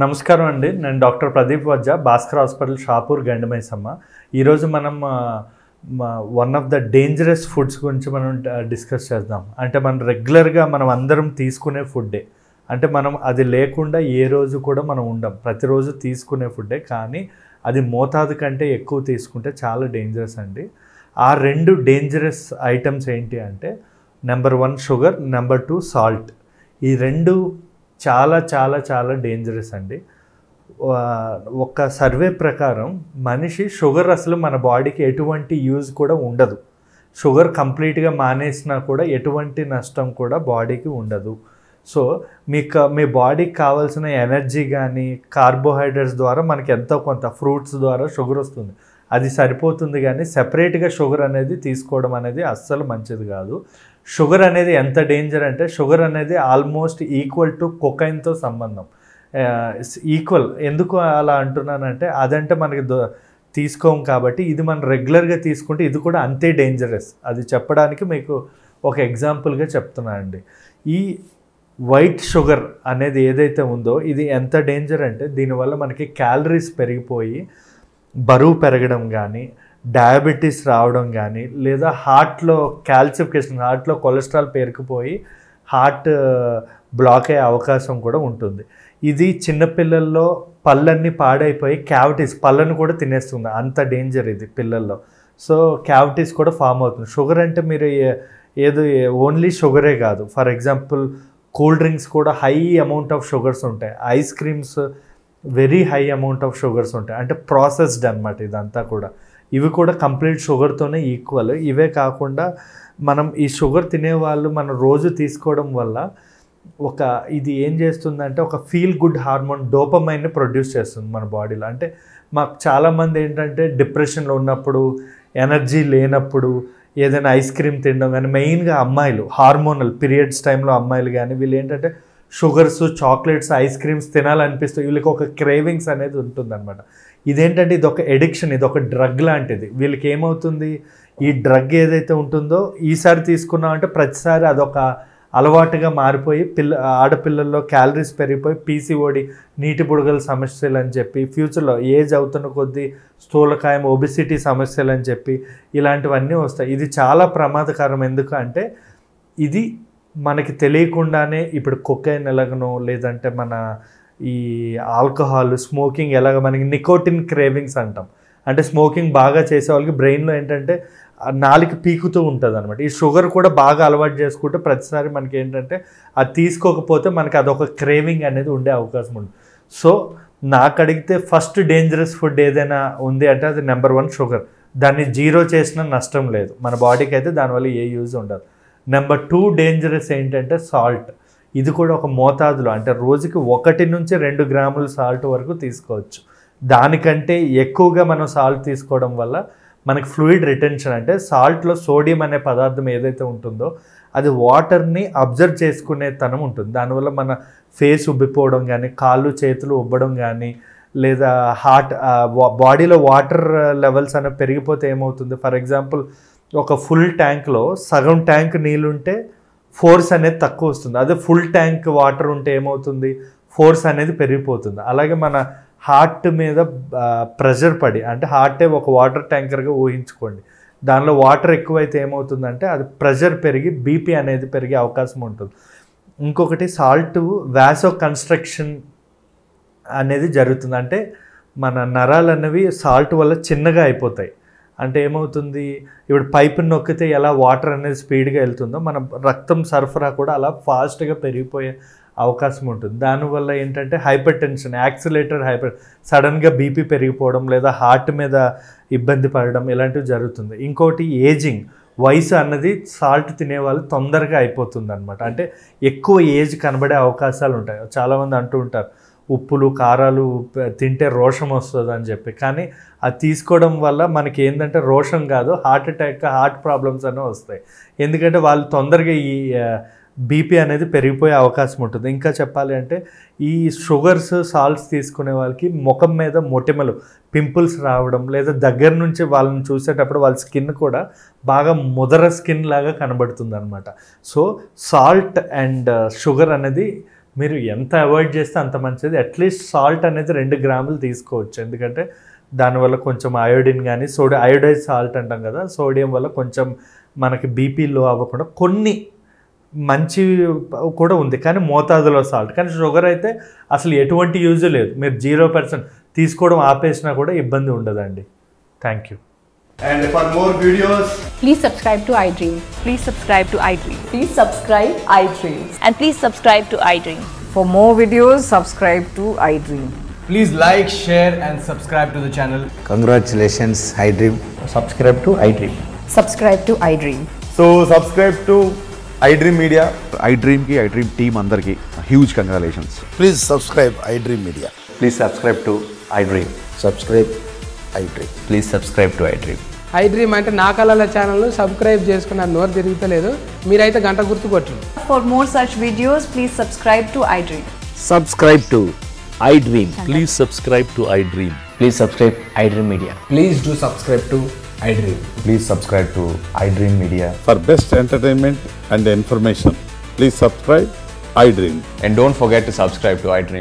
నమస్కారం అండి. నేను డాక్టర్ ప్రదీప్ వజ్జా, భాస్కర్ హాస్పిటల్, షాపూర్, గండిమైసమ్మ. ఈరోజు మనం one of the dangerous foods గురించి మనం డిస్కస్ చేద్దాం. అంటే మనం రెగ్యులర్గా మనం అందరం తీసుకునే ఫుడ్డే. అంటే మనం అది లేకుండా ఏ రోజు కూడా మనం ఉండం. ప్రతిరోజు తీసుకునే ఫుడ్డే, కానీ అది మోతాదు కంటే ఎక్కువ తీసుకుంటే చాలా డేంజరస్ అండి. ఆ రెండు డేంజరస్ ఐటమ్స్ ఏంటి అంటే, నెంబర్ 1 షుగర్, నెంబర్ 2 సాల్ట్. ఈ రెండు చాలా చాలా చాలా డేంజరస్ అండి. ఒక సర్వే ప్రకారం మనిషి షుగర్ అసలు మన బాడీకి ఎటువంటి యూజ్ కూడా ఉండదు. షుగర్ కంప్లీట్గా మానేసినా కూడా ఎటువంటి నష్టం కూడా బాడీకి ఉండదు. సో మీ బాడీకి కావాల్సిన ఎనర్జీ కానీ కార్బోహైడ్రేట్స్ ద్వారా మనకి ఎంతో కొంత ఫ్రూట్స్ ద్వారా షుగర్ వస్తుంది, అది సరిపోతుంది. కానీ సెపరేట్గా షుగర్ అనేది తీసుకోవడం అనేది అస్సలు మంచిది కాదు. షుగర్ అనేది ఎంత డేంజర్ అంటే, షుగర్ అనేది ఆల్మోస్ట్ ఈక్వల్ టు కొకైన్తో సంబంధం. ఈక్వల్ ఎందుకు అలా అంటున్నానంటే, అదంటే మనకి తీసుకోం కాబట్టి, ఇది మనం రెగ్యులర్గా తీసుకుంటే ఇది కూడా అంతే డేంజరస్. అది చెప్పడానికి మీకు ఒక ఎగ్జాంపుల్గా చెప్తున్నానండి. ఈ వైట్ షుగర్ అనేది ఏదైతే ఉందో ఇది ఎంత డేంజర్ అంటే, దీనివల్ల మనకి క్యాలరీస్ పెరిగిపోయి బరువు పెరగడం కానీ, డయాబెటీస్ రావడం కానీ, లేదా హార్ట్లో క్యాల్సిఫికేషన్, హార్ట్లో కొలెస్ట్రాల్ పేరుకుపోయి హార్ట్ బ్లాక్ అయ్యే అవకాశం కూడా ఉంటుంది. ఇది చిన్నపిల్లల్లో పళ్ళన్నీ పాడైపోయి క్యావిటీస్, పళ్ళను కూడా తినేస్తుంది, అంత డేంజర్ ఇది పిల్లల్లో. సో క్యావిటీస్ కూడా ఫామ్ అవుతుంది. షుగర్ అంటే మీరు ఏదో ఓన్లీ షుగరే కాదు. ఫర్ ఎగ్జాంపుల్ కూల్ డ్రింక్స్ కూడా హై అమౌంట్ ఆఫ్ షుగర్స్ ఉంటాయి. Ice creams very high amount of sugars ఉంటాయి. అంటే ప్రాసెస్డ్ అనమాట ఇదంతా కూడా. ఇవి కూడా కంప్లీట్ షుగర్తోనే ఈక్వల్. ఇవే కాకుండా మనం ఈ షుగర్ తినేవాళ్ళు మనం రోజు తీసుకోవడం వల్ల ఇది ఏం చేస్తుందంటే, ఒక ఫీల్ గుడ్ హార్మోన్ డోపమైన్ని ప్రొడ్యూస్ చేస్తుంది మన బాడీలో. అంటే మాకు చాలామంది ఏంటంటే డిప్రెషన్లో ఉన్నప్పుడు, ఎనర్జీ లేనప్పుడు ఏదైనా ఐస్ క్రీమ్ తినడం కానీ, మెయిన్గా అమ్మాయిలు హార్మోనల్ పీరియడ్స్ టైంలో అమ్మాయిలు కానీ వీళ్ళు ఏంటంటే షుగర్స్, చాక్లెట్స్, ఐస్ క్రీమ్స్ తినాలనిపిస్తుంది. వీళ్ళకి ఒక క్రేవింగ్స్ అనేది ఉంటుందన్నమాట. ఇదేంటంటే ఇది ఒక ఎడిక్షన్, ఇది ఒక డ్రగ్ లాంటిది. వీళ్ళకి ఏమవుతుంది, ఈ డ్రగ్ ఏదైతే ఉంటుందో ఈసారి తీసుకున్నామంటే ప్రతిసారి అదొక అలవాటుగా మారిపోయి ఆడపిల్లల్లో క్యాలరీస్ పెరిగిపోయి పీసీఓడి, నీటి బుడగల సమస్యలు అని చెప్పి, ఫ్యూచర్లో ఏజ్ అవుతున్న కొద్దీ స్థూలకాయం, ఒబిసిటీ సమస్యలు అని చెప్పి ఇలాంటివన్నీ వస్తాయి. ఇది చాలా ప్రమాదకరం. ఎందుకు అంటే ఇది మనకి తెలియకుండానే ఇప్పుడు కొకైన్ ఎలాగనో, లేదంటే మన ఈ ఆల్కహాల్, స్మోకింగ్ ఎలాగ మనకి నికోటిన్ క్రేవింగ్స్ అంటాం. అంటే స్మోకింగ్ బాగా చేసే వాళ్ళకి బ్రెయిన్లో ఏంటంటే నాలుక పీకుతూ ఉంటుంది అనమాట. ఈ షుగర్ కూడా బాగా అలవాటు చేసుకుంటే ప్రతిసారి మనకి ఏంటంటే అది తీసుకోకపోతే మనకి అదొక క్రేవింగ్ అనేది ఉండే అవకాశం ఉంది. సో నాకు అడిగితే ఫస్ట్ డేంజరస్ ఫుడ్ ఏదైనా ఉంది అంటే అది నెంబర్ 1 షుగర్. దాన్ని జీరో చేసినా నష్టం లేదు, మన బాడీకి అయితే దానివల్ల ఏ యూజ్ ఉండదు. నెంబర్ 2 డేంజరస్ ఏంటంటే సాల్ట్. ఇది కూడా ఒక మోతాదులో, అంటే రోజుకి 1 నుంచి 2 గ్రాముల సాల్ట్ వరకు తీసుకోవచ్చు. దానికంటే ఎక్కువగా మనం సాల్ట్ తీసుకోవడం వల్ల మనకి ఫ్లూయిడ్ రిటెన్షన్, అంటే సాల్ట్లో సోడియం అనే పదార్థం ఏదైతే ఉంటుందో అది వాటర్ని అబ్జర్వ్ చేసుకునే తనం ఉంటుంది. దానివల్ల మన ఫేస్ ఉబ్బిపోవడం కానీ, కాళ్ళు చేతులు ఉబ్బడం కానీ, లేదా బాడీలో వాటర్ లెవెల్స్ అనేవి పెరిగిపోతే ఏమవుతుంది, ఫర్ ఎగ్జాంపుల్ ఒక ఫుల్ ట్యాంక్లో సగం ట్యాంక్ నీళ్ళుంటే ఫోర్స్ అనేది తక్కువ వస్తుంది. అదే ఫుల్ ట్యాంక్ వాటర్ ఉంటే ఏమవుతుంది, ఫోర్స్ అనేది పెరిగిపోతుంది. అలాగే మన హార్ట్ మీద ప్రెషర్ పడి, అంటే హార్టే ఒక వాటర్ ట్యాంకర్గా ఊహించుకోండి, దానిలో వాటర్ ఎక్కువైతే ఏమవుతుందంటే అది ప్రెషర్ పెరిగి బీపీ అనేది పెరిగే అవకాశం ఉంటుంది. ఇంకొకటి సాల్ట్ వాసో కన్స్ట్రక్షన్ అనేది జరుగుతుంది. అంటే మన నరాలు అనేవి సాల్ట్ వల్ల చిన్నగా అయిపోతాయి. అంటే ఏమవుతుంది, ఇప్పుడు పైపుని నొక్కితే ఎలా వాటర్ అనేది స్పీడ్గా వెళ్తుందో మన రక్తం సరఫరా కూడా అలా ఫాస్ట్గా పెరిగిపోయే అవకాశం ఉంటుంది. దానివల్ల ఏంటంటే హైపర్ టెన్షన్, సడన్గా బీపీ పెరిగిపోవడం, లేదా హార్ట్ మీద ఇబ్బంది పడడం ఇలాంటివి జరుగుతుంది. ఇంకోటి ఏజింగ్, వయసు అన్నది సాల్ట్ తినేవాళ్ళు తొందరగా అయిపోతుంది అనమాట. అంటే ఎక్కువ ఏజ్ కనబడే అవకాశాలు ఉంటాయి. చాలామంది అంటూ ఉంటారు ఉప్పులు, కారాలు తింటే రోషం వస్తుంది అని చెప్పి, కానీ అది తీసుకోవడం వల్ల మనకి ఏంటంటే రోషం కాదు, హార్ట్ అటాక్, హార్ట్ ప్రాబ్లమ్స్ అనేవి వస్తాయి. ఎందుకంటే వాళ్ళు తొందరగా ఈ బీపీ అనేది పెరిగిపోయే అవకాశం ఉంటుంది. ఇంకా చెప్పాలి అంటే ఈ షుగర్స్, సాల్ట్స్ తీసుకునే వాళ్ళకి ముఖం మీద మొటిమలు, పింపుల్స్ రావడం, లేదా దగ్గర నుంచి వాళ్ళని చూసేటప్పుడు వాళ్ళ స్కిన్ కూడా బాగా ముదర స్కిన్ లాగా కనబడుతుంది అనమాట. సో సాల్ట్ అండ్ షుగర్ అనేది మీరు ఎంత అవాయిడ్ చేస్తే అంత మంచిది. అట్లీస్ట్ సాల్ట్ అనేది 2 గ్రాములు తీసుకోవచ్చు, ఎందుకంటే దానివల్ల కొంచెం అయోడిన్ కానీ అయోడైజ్ సాల్ట్ అంటాం కదా, సోడియం వల్ల కొంచెం మనకి బీపీ లో అవ్వకుండా కొన్ని మంచి కూడా ఉంది, కానీ మోతాదులో సాల్ట్. కానీ షుగర్ అయితే అసలు ఎటువంటి యూజ్ లేదు, మీరు 0% తీసుకోవడం ఆపేసినా కూడా ఇబ్బంది ఉండదండి. Thank you. And for more videos, please subscribe to iDream. Please subscribe to iDream. Please subscribe iDream. And please subscribe to iDream. For more videos, subscribe to iDream. please like, share and subscribe to the channel. Congratulations, iDream. Subscribe to iDream. Subscribe to iDream. So subscribe to iDream Media. iDream ki iDream team andarki huge congratulations. Please subscribe iDream Media. Please subscribe to iDream. Subscribe iDream. Please subscribe to iDream. iDream అంటే నా కళల ఛానల్ను subscribe చేసుకున్న నోరు తిరుగుతలేదు, మీరైతే గంట గుర్తు కొట్టండి. For more such videos, please subscribe to iDream. Subscribe to iDream. Please subscribe to iDream. Please subscribe iDream Media. Please do subscribe to iDream. Please subscribe to iDream Media. For best entertainment and information, please subscribe iDream. And don't forget to subscribe to iDream.